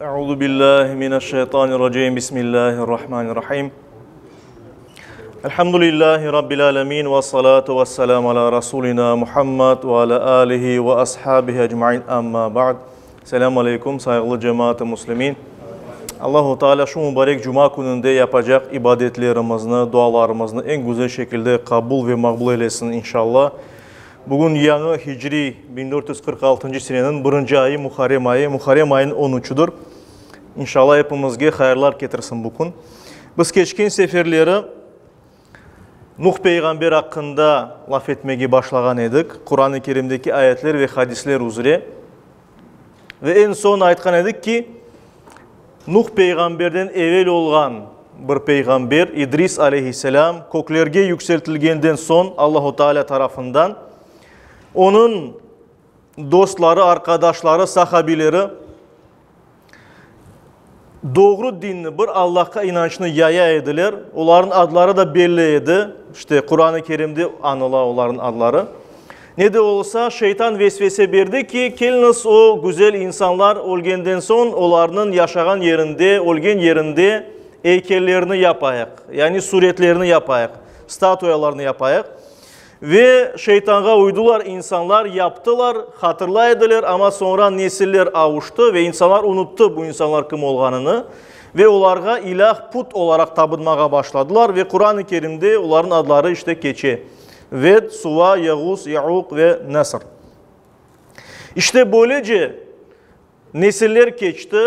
Euzu billahi mineşşeytanirracim. Bismillahirrahmanirrahim. Elhamdülillahi rabbil alamin ve salatu vesselam ala rasulina Muhammed ve ala alihi ve ashabihi ecmaîn. Amma ba'd. Selamun aleyküm saygılı cemaat-i muslimin. Allahu Teala şu mübarek cuma gününde yapacak ibadetlerimizni, dualarımızı en güzel şekilde kabul ve makbul eylesin inşallah. Bugün yanı Hicri 1446 senenin 1. ayı Muharrem ayı. Muharrem ayının 13'üdür. İnşallah hepimizge hayırlar getirsin bugün. Biz geçken seferleri Nuh peygamber hakkında laf etmeye başlagan edik. Kur'an-ı Kerim'deki ayetler ve hadisler üzere. Ve en son aytkan edik ki Nuh peygamberden evvel olgan bir peygamber İdris aleyhisselam köklerge yükseltilgenden son Allahu Teala tarafından onun dostları, arkadaşları, sahabileri doğru dinini, bir Allah'a inançını yaya ediler. Onların adları da belliydi. İşte Kur'an-ı Kerim'de anıla onların adları. Ne de olsa şeytan vesvese verdi ki keliniz o güzel insanlar olgenden son onların yaşagan yerinde, olgen yerinde heykellerini yapayık. Yani suretlerini yapayık. Statuyalarını yapayık. Ve şeytana uydular, insanlar yaptılar, hatırlaydılar ama sonra nesiller avuştu ve insanlar unuttu bu insanlar kim olganını. Ve onlara ilah put olarak tapınmaya başladılar ve Kur'an-ı Kerim'de onların adları işte geçe. Ved, Suva, Yağuz, Ya'uk ve Nasr. İşte böylece nesiller geçti.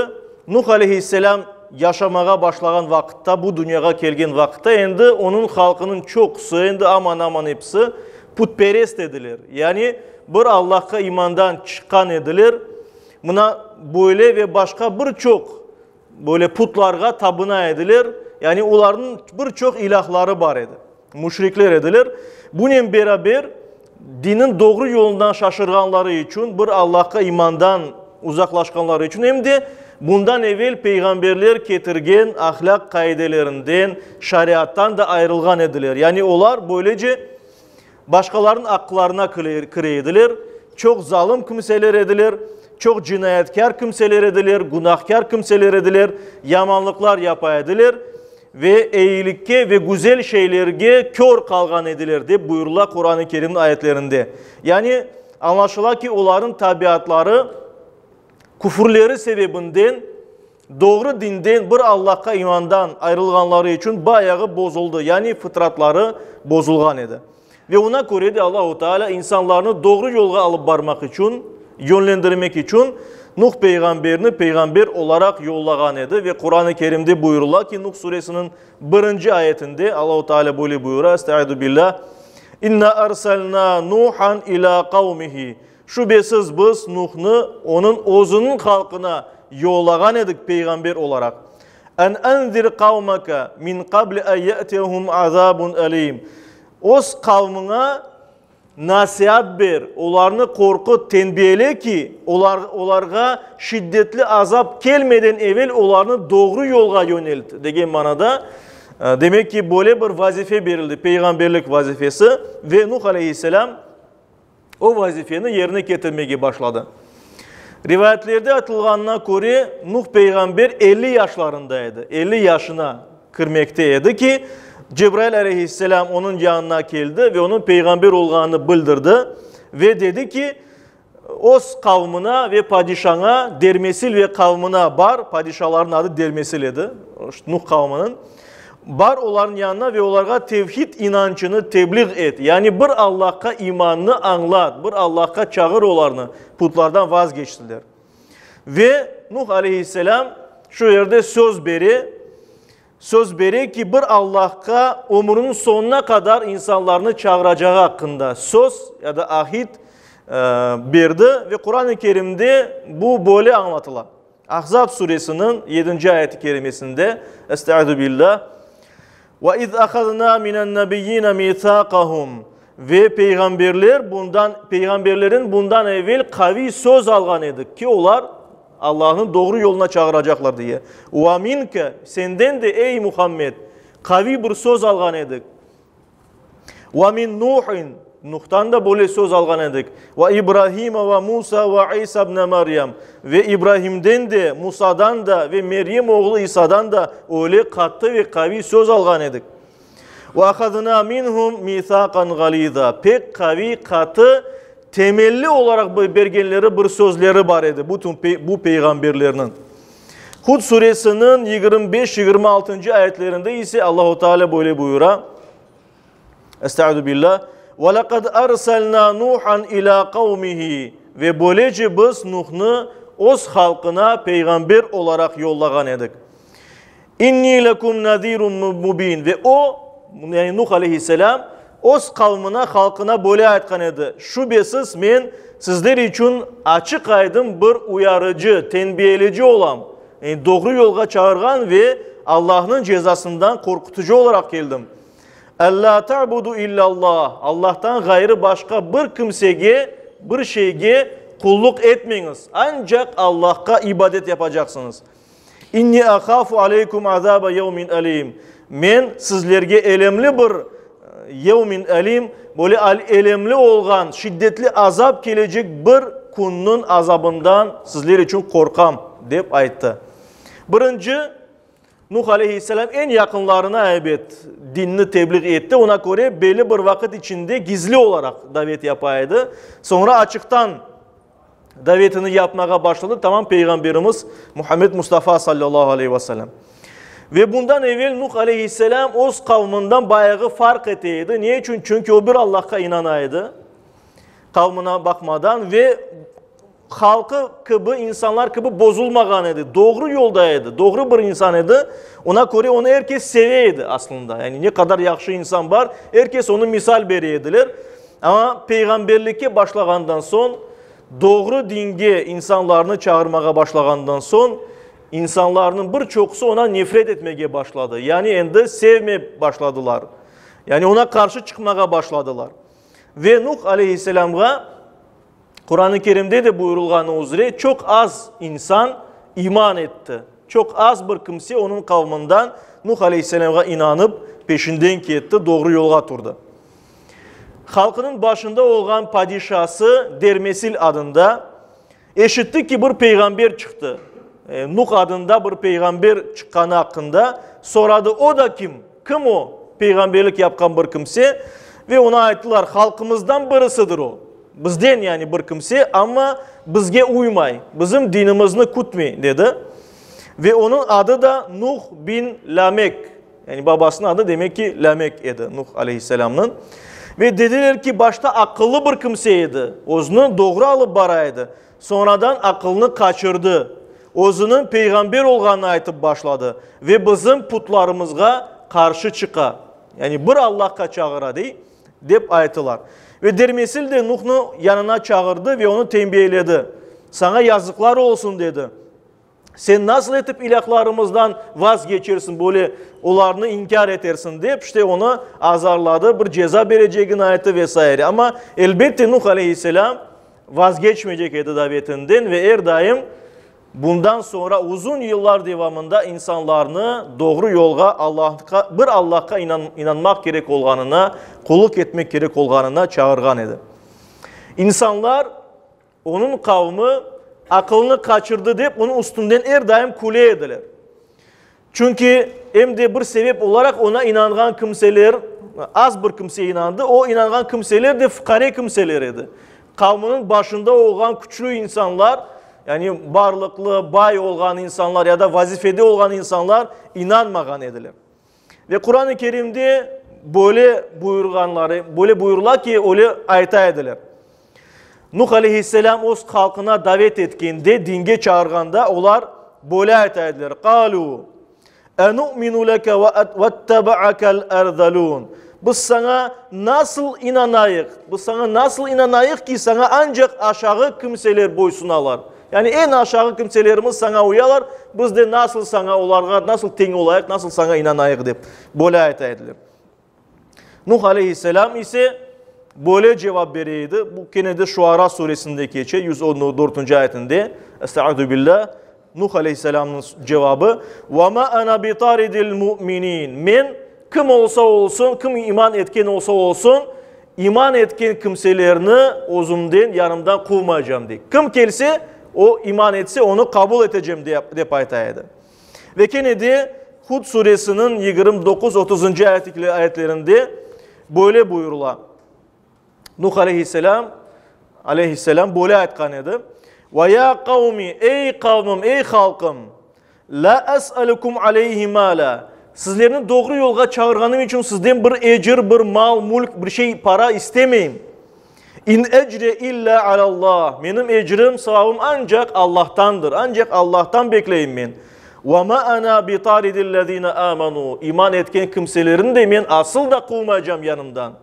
Nuh aleyhisselam yaşamaya başlayan vakitte, bu dünyaya gelgen vakitte endi onun halkının çoksu, endi aman hepsi putperest edilir. Yani bir Allah'a imandan çıkan edilir. Buna böyle ve başka birçok böyle putlarga tapına edilir. Yani onların birçok ilahları var idi. Müşrikler edilir. Bununla beraber dinin doğru yolundan şaşırganları için, bir Allah'a imandan uzaklaşkanları için hem de bundan evvel peygamberler getirgen ahlak kaidelerinden, şariattan da ayrılgan edilir. Yani onlar böylece başkalarının aklarına kire edilir. Çok zalim kimseler edilir. Çok cinayetkar kimseler edilir. Günahkar kimseler edilir. Yamanlıklar yapayedilir. Ve iyilikke ve güzel şeylerge kör kalgan edilir diye buyurula Kur'an-ı Kerim'in ayetlerinde. Yani anlaşıla ki onların tabiatları küfürleri sebebinden doğru dinden bir Allah'a imandan ayrılganları için bayağı bozuldu. Yani fıtratları bozulgan idi. Ve ona göre de Allah-u Teala insanlarını doğru yola alıp barmak için, yönlendirmek için Nuh peygamberini peygamber olarak yollagan idi. Ve Kur'an-ı Kerim'de buyururlar ki Nuh suresinin 1. ayetinde Allah-u Teala böyle buyuruyor. Estaizu billah. İnna arsalna Nuhan ila kavmihi. Şüphesiz biz Nuh'nu onun özünün halkına yollagan edik peygamber olarak. En enzir kavmaka min qabli en ye'tehum azabun alim. Os kavmine nasihat ver, onlarını korku tenbihle ki onlarga şiddetli azap gelmeden evvel onlarını doğru yolga yönelt. Degen manada demek ki böyle bir vazife verildi, peygamberlik vazifesi ve Nuh aleyhisselam o vazifeni yerine getirmeye başladı. Rivayetlerde atılganına göre Nuh peygamber 50 yaşlarındaydı. 50 yaşına kirmekteydi ki Cebrail aleyhisselam onun yanına geldi ve onun peygamber olduğunu bildirdi. Ve dedi ki Os kavmına ve padişahına Dermesil ve kavmına bar. Padişahların adı Dermesil idi. Nuh kavminin. Bar onların yanına ve onlara tevhid inancını tebliğ et. Yani bir Allah'a imanını anlat. Bir Allah'a çağır onlarını. Putlardan vazgeçtiler. Ve Nuh aleyhisselam şu yerde söz beri ki bir Allah'a ömrünün sonuna kadar insanlarını çağıracağı hakkında söz ya da ahit verdi. Ve Kur'an-ı Kerim'de bu böyle anlatılan. Ahzab suresinin 7. ayet-i kerimesinde Estaizu billah. Ve iz ahadna minen nebiyyina mithaqahum ve peygamberlerin bundan evvel kavi söz algan edik ki onlar Allah'ın doğru yoluna çağıracaklar diye. Ve minke senden de ey Muhammed kavi bir söz algan edik. Ve min Nuhin Nuh'tan da böyle söz algan edik. Ve İbrahim ve Musa ve İsa ibn Meryem. Ve İbrahim'den de, Musa'dan da ve Meryem oğlu İsa'dan da öyle katı ve kavi söz algan edik. Ve ahadna minhum mithaqan galiza. Pek kavi, katı, temelli olarak bu belgeleri, bir sözleri var idi bu peygamberlerinin. Hud suresinin 25-26. ayetlerinde ise Allahu Teala böyle buyura. Estaizu billah. وَلَقَدْ أَرْسَلْنَا نُوحًا إِلَى قَوْمِهِ. Ve böylece biz Nuh'nu öz halkına peygamber olarak yollagan edik. İnni lekum nadirun mubin. Ve o, yani Nuh aleyhisselam, öz kavmine, halkına böyle aytkan edi. Şüphesiz men sizler için açık aydın bir uyarıcı, tenbihleyici olam. Yani doğru yolga çağırgan ve Allah'ın cezasından korkutucu olarak geldim. Allah ta'budu illallah. Allah'tan gayrı başka bir kimseye, bir şeye kulluk etmeyiniz. Ancak Allah'a ibadet yapacaksınız. İnni akhafu aleykum azaba yevmin alim. Men sizlerge elemli bir yevmin alim, böyle elemli olgan, şiddetli azap gelecek bir kunun azabından sizler için korkam deyip ayıttı. Birinci, Nuh aleyhisselam en yakınlarına dinini tebliğ etti. Ona göre belli bir vakit içinde gizli olarak davet yapaydı. Sonra açıktan davetini yapmaya başladı. Tamam, Peygamberimiz Muhammed Mustafa sallallahu aleyhi ve sellem. Ve bundan evvel Nuh aleyhisselam öz kavminden bayağı fark etiydi. Niye? Çünkü o bir Allah'a inanaydı. Kavmine bakmadan ve halkı gibi, insanlar gibi bozulmagan idi. Doğru yoldaydı. Doğru bir insan idi. Ona göre onu herkes seviydi aslında. Yani ne kadar yaxşı insan var, herkes onu misal beriyediler. Ama peygamberlikке başlagandan son, doğru dinge insanlarını çağırmaya başlagandan son, insanların birçoksu ona nefret etmeye başladı. Yani endi sevmeye başladılar. Yani ona karşı çıkmaya başladılar. Ve Nuh aleyhisselam'a Kur'an-ı Kerim'de de buyurulganı üzere çok az insan iman etti. Çok az bir kimse onun kavminden Nuh aleyhisselam'a inanıp peşinden gitti, doğru yola turdu. Halkının başında olan padişahı Dermesil adında eşitti ki bir peygamber çıktı. Nuh adında bir peygamber çıkanı hakkında soradı. O da kim? Kim o? Peygamberlik yapkan bir kimse. Ve ona ayttılar, halkımızdan birisidir o. Bizden yani bir kimse ama bizge uymay, bizim dinimizni kutmay dedi. Ve onun adı da Nuh bin Lamek. Yani babasının adı demek ki Lamek idi Nuh aleyhisselamın. Ve dediler ki başta akıllı bir kimseydi. Özünü doğru alıp baraydı. Sonradan akılını kaçırdı. Özünün peygamber olganını aytıp başladı. Ve bizim putlarımızga karşı çıka. Yani bir Allah'a çağıradı deyip aytılar. Ve Dermesil de Nuh'nu yanına çağırdı ve onu tembihledi. Sana yazıklar olsun dedi. Sen nasıl etip ilahlarımızdan vazgeçersin, böyle onlarını inkar edersin deyip işte onu azarladı, bir ceza vereceğini ayeti vesaire. Ama elbette Nuh aleyhisselam vazgeçmeyecek edi davetinden ve her daim bundan sonra uzun yıllar devamında insanlarını doğru yolga, bir Allah'a inanmak gerek olganına, kulluk etmek gerek olganına çağırgan edi. İnsanlar onun kavmi akılını kaçırdı deyip onun üstünden her daim kule ediler. Çünkü hem de bir sebep olarak ona inangan kimseler, az bir kimseye inandı. O inangan kimseler de fukare kimseler idi. Kavminin başında olan güçlü insanlar, yani varlıklı, bay olan insanlar ya da vazifede olan insanlar inanmagan edilir. Ve Kur'an-ı Kerim'de böyle buyurlar ki öyle ayta edilir. Nuh aleyhisselam öz halkına davet etkinde, dinge çağırganda onlar böyle ayta edilir. Qalu enu'minu leke vetteba'akel erzalun. Biz sana nasıl inanayık? Biz sana nasıl inanayık ki sana ancak aşağı kimseler boysunalar. Yani en aşağı kimselerimiz sana uyalar. Biz de nasıl sana onlarga nasıl teng olayık, nasıl sana inanayık deyip böyle ayta edilir. Nuh aleyhisselam ise böyle cevap veriydi. Bu gene de Şuara suresinde geçiyor 114. ayetinde. Estaizu billah. Nuh aleyhisselamın cevabı. وَمَا أَنَا بِطَارِدِ الْمُؤْمِنِينَ. Men kim olsa olsun, kim iman etken olsa olsun, iman etken kimselerini özümden yanımdan kovmayacağım diye. Kim gelse o iman etse onu kabul edeceğim diye aytaydı. Ve kenedi Hud suresinin 29-30. ayetlerinde böyle buyurula. Nuh aleyhisselam böyle aytkan edi. Ve ya kavmi, ey kavmim, ey halkım, la es'alukum aleyhi mala. Sizlerini doğru yolga çağırganım için sizden bir ecir, bir mal, mulk, bir şey, para istemeyim. İn ecre illa alallah. Benim ecrim, savabım ancak Allah'tandır. Ancak Allah'tan bekleyim ben. Ve ma ana bi taridillezine amanu. İman etken kimselerin de ben asıl da kovmayacağım yanımdan.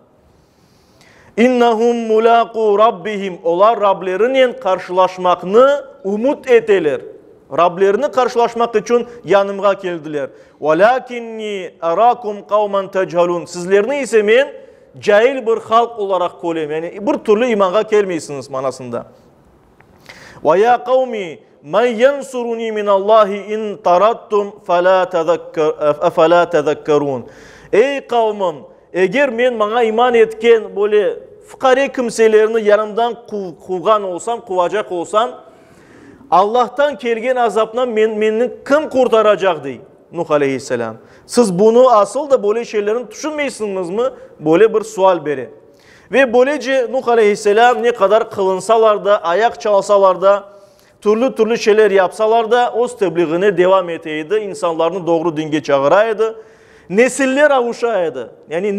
İnnahum mulaqu rabbihim. Onlar Rablerinin karşılaşmakını umut eteler. Rablerini karşılaşmak için yanımga geldiler. Velakinni arakum kavman techalun. Sizlerini ise ben cahil bir halk olarak koyayım. Yani bir türlü imana gelmeysiniz manasında. Ve ya kavmi men yansuruni minallahi in tarattum fela tezekkerun. Ey kavmim, eğer ben bana iman etken böyle fukare kimselerini yanımdan kuvan olsam, kuvacak olsam, Allah'tan kelgen azaptan beni kim kurtaracak diye Nuh aleyhisselam. Siz bunu asıl da böyle şeylerin düşünmeysiniz mi? Böyle bir sual beri. Ve böylece Nuh aleyhisselam ne kadar kılınsalar da, ayak çalsalar da, türlü şeyler yapsalar da o tebliğine devam eteydi. İnsanlarını doğru dinge çağıraydı. Nesiller avuşaydı. Yani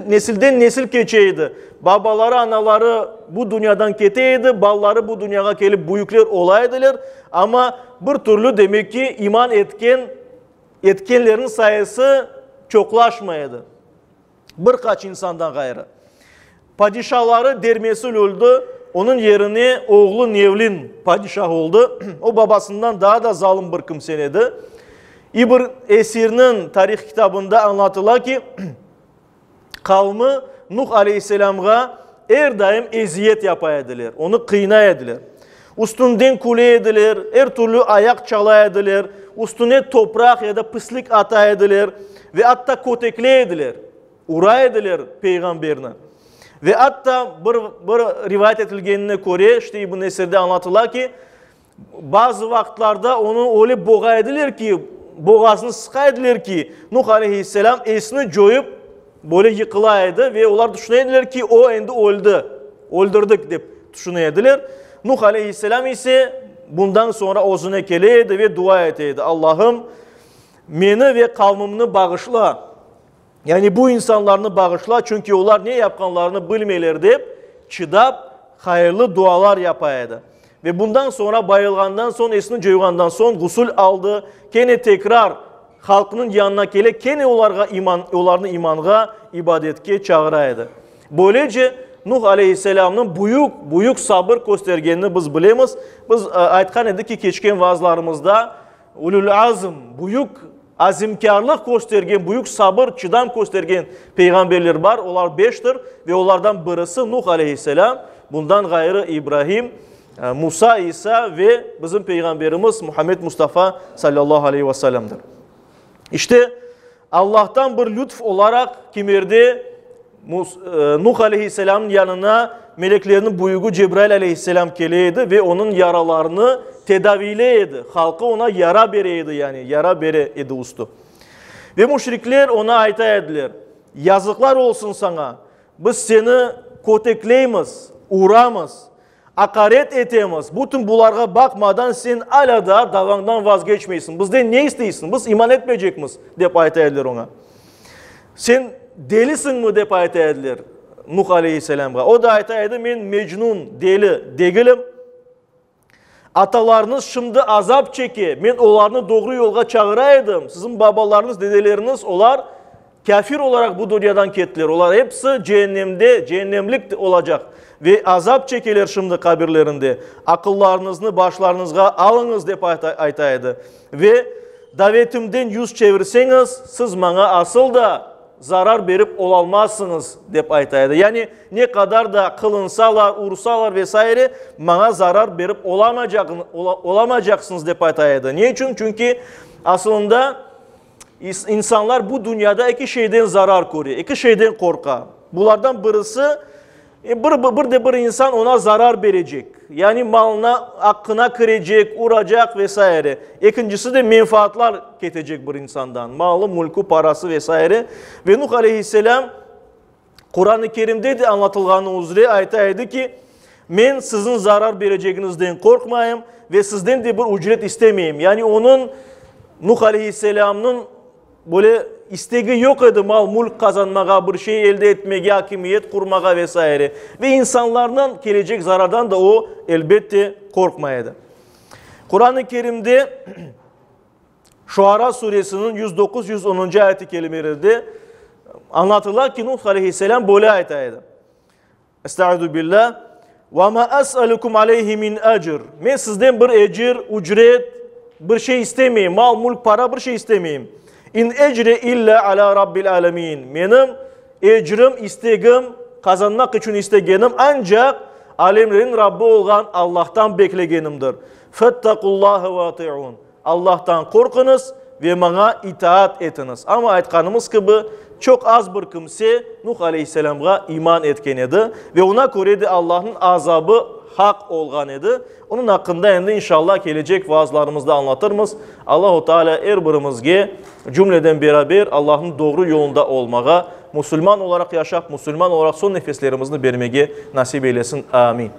nesilden nesil geçeydi. Babaları, anaları bu dünyadan keteydi. Balları bu dünyaya gelip büyükler olaydılar. Ama bir türlü demek ki iman etkenlerin sayısı çoklaşmaydı. Birkaç insandan gayrı. Padişahları Dermesil öldü. Onun yerine oğlu Nevlin padişah oldu. O babasından daha da zalim bir kimseydi. İbn Esir'nin tarih kitabında anlatılar ki kavmi Nuh aleyhisselam'a her daim eziyet yapaydılar. Onu kıynaydılar. Üstünden kuleydiler, her türlü ayak çalaydılar. Üstüne toprak ya da pislik ataydılar ve hatta kotekleydiler. Uraydılar peygamberine. Ve hatta bir rivayet edilgenine göre işte İbn Esir'de anlatılar ki bazı vakitlerde onu öyle boğaydılar ki boğazını sıkaydılar ki Nuh aleyhisselam esini joyup böyle yıkılaydı ve onlar düşünüyorlar ki o endi öldü. Öldürdük deyip düşünüyorlar. Nuh aleyhisselam ise bundan sonra özüne geleydi ve dua eteydi. Allah'ım beni ve kavmimini bağışla. Yani bu insanlarını bağışla çünkü onlar ne yapkanlarını bilmeler deyip çıdap hayırlı dualar yapaydı. Ve bundan sonra bayılgandan son, esini joygandan son gusül aldı. Kene tekrar halkının yanına gelip kene onlarını imanga, ibadetke çağıraydı. Böylece Nuh aleyhisselamın büyük sabır göstergenini biz bilemiz. Biz aytkan edik ki geçken vaazlarımızda ulul azm, büyük azimkarlık göstergen, büyük sabır, çıdam göstergen peygamberler var. Onlar 5'tir ve onlardan birisi Nuh aleyhisselam. Bundan gayrı İbrahim, Musa, İsa ve bizim peygamberimiz Muhammed Mustafa sallallahu aleyhi ve sellem'dir. İşte Allah'tan bir lütf olarak kimirdi Nuh aleyhisselamın yanına meleklerinin buyuğu Cebrail aleyhisselam geleydi ve onun yaralarını tedavileydi. Halkı ona yara bereydi yani yara bereydi ustu. Ve müşrikler ona aytaydılar. Yazıklar olsun sana. Biz seni kotekleyimiz, uğramız, akaret etemiz. Bütün bunlara bakmadan sen hala da davandan vazgeçmeysin. Bizden ne istiyorsun? Biz iman etmeyecek miyiz? Deyip aytaydılar ona. Sen delisin mi deyip aytaydılar Nuh aleyhisselam'a. O da aytaydı ben mecnun, deli değilim. Atalarınız şimdi azap çeki. Ben onlarını doğru yolga çağıraydım. Sizin babalarınız, dedeleriniz onlar kafir olarak bu dünyadan kettiler. Onlar hepsi cehennemlik olacak. Ve azap çekiler şimdi kabirlerinde. Akıllarınızı başlarınızga alınız deyip aytaydı. Ve davetimden yüz çevirseniz siz bana asıl da zarar verip olamazsınız deyip aytaydı. Yani ne kadar da kılınsalar, ursalar vesaire bana zarar verip olamayacaksınız deyip aytaydı. Niye için? Çünkü aslında insanlar bu dünyada iki şeyden zarar görüyor. İki şeyden korkar. Bunlardan birisi Bir insan ona zarar verecek. Yani malına, hakkına kıracak, uğrayacak vesaire. İkincisi de menfaatlar ketecek bir insandan. Malı, mülkü, parası vesaire. Ve Nuh Aleyhisselam Kur'an-ı Kerim'de de anlatılğanı üzere ayet ki men sizin zarar vereceğinizden korkmayayım ve sizden de bir ücret istemeyeyim. Yani onun Nuh Aleyhisselam'ın böyle isteği yok idi mal, mülk kazanmağa, bir şey elde etmeye, hakimiyet kurmağa vesaire. Ve insanlardan gelecek zarardan da o elbette korkmayaydı. Kur'an-ı Kerim'de Şuara suresinin 109-110. ayet-i kerimelerinde anlatılar ki Nuh Aleyhisselam böyle ayet aydı. Estaizu billah. وَمَا أَسْأَلُكُمْ عَلَيْهِ مِنْ أَجْرٍ Ben sizden bir ecir, ücret, bir şey istemeyeyim. Mal, mülk, para bir şey istemeyeyim. İn ecre illa ala rabbil alemin. Benim ecrim, isteğim, kazanmak için isteğim ancak alemlerin Rabbi olan Allah'tan beklegenimdir. Fettakullaha ve ati'un. Allah'tan korkunuz ve bana itaat etiniz. Ama aytkanımız gibi çok az bir kimse Nuh Aleyhisselam'a iman etken idi ve ona göre de Allah'ın azabı hak olgan idi. Onun hakkında endi inşallah gelecek vaazlarımızda anlatırız. Allahu Teala her birimizge cümleden beraber Allah'ın doğru yolunda olmağa, Müslüman olarak yaşap, Müslüman olarak son nefeslerimizi vermeye nasip eylesin. Amin.